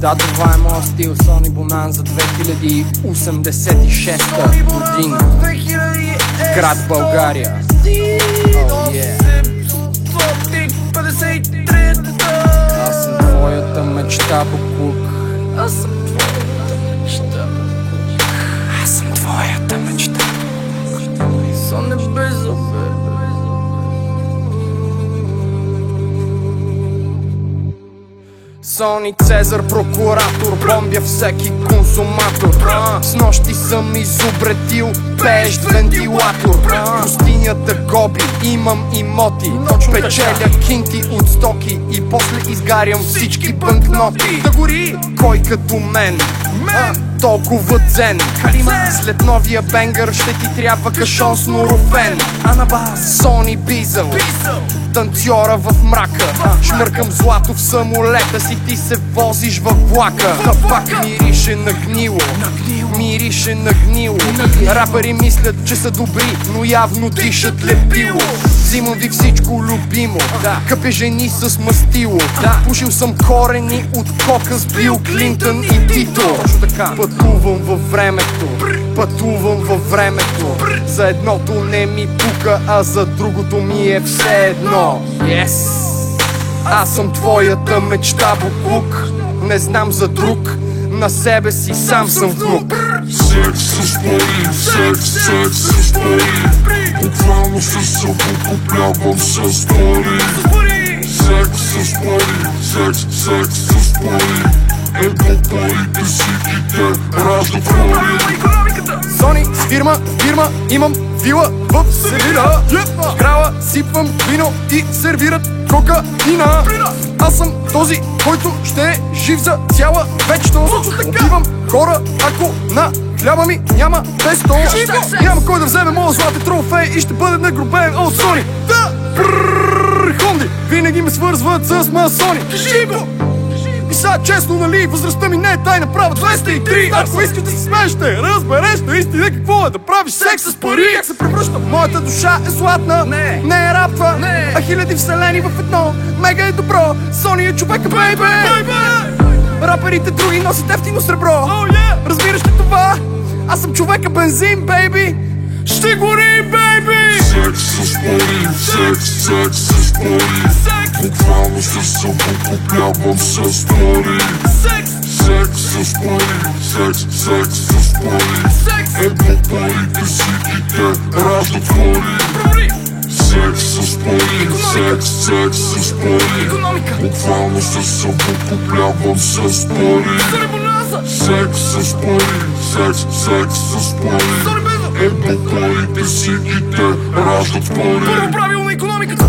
Да, това е моят стил, Сони Бонанза 2086 година, град България. Аз съм твоята мечта, Букук. Аз съм твоята мечта, Букук. Аз съм твоята мечта. Соне Безове. Сони Цезар, прокуратор, бомбя всеки консуматор. С нощи съм изобретил пеещ вентилатор. Пустинята Гоби, имам имоти, печеля кинти от стоки и после изгарям всички банкноти. Да гори! Кой като мен? Толкова дзен. След новия бенгър ще ти трябва кашон с норофен. Сони Бизъл, танцора в мрака. Шмъркам злато в самолета си, ти се возиш във влака. Табак мирише на гнило, мирише на гнило. Рапъри мислят, че са добри, но явно дишат лепило. Взимам ви всичко любимо, къпя жени с мастило. Пушил съм корени от кока с Бил Клинтън и Тито. Пътувам във времето, пътувам във времето. За едното не ми пука, а за другото ми е все едно. Аз съм твоята мечта, Букук. Не знам за друг, на себе си сам съм внук. Секс с пари, секс с пари. Буквално се съпокуплявам с пари. Секс с пари, секс с пари. Ето парите си и те раждат пари. Сони с фирма, имам вила в Севиля. Крала сипвам вино и сервират кокаина. Аз съм този, който ще е жив за цяла вечност. Убивам хора, ако на хляба ми няма тесто. Няма кой да вземе моя златен трофей и ще бъде нагробен от Сони. Хонди винаги ме свързват с масони. И сега честно, нали, възрастта ми не е тайна, права 203. Ако искаш да се смееш, ще разбереш наистина какво е да правиш секс с пари. Как се превръща? Моята душа е златна, не е рапва, а хиляди вселени в едно. Мега е добро, Сони е човека, бейбе. Рапърите други носят ефтино сребро. Разбираш ли това? Аз съм човека бензин, бейби. Ще гори, бейби! Секс с пари, секс с пари. Буквално се съпокуплявам с пари. Секс с пари, секс с пари. Ето парите си и те раждат пари. Секс с пари, секс с пари. Буквално се съпокуплявам с пари. Секс с пари, секс с пари. Ето парите си и те раждат пари. Първо правило на икономиката.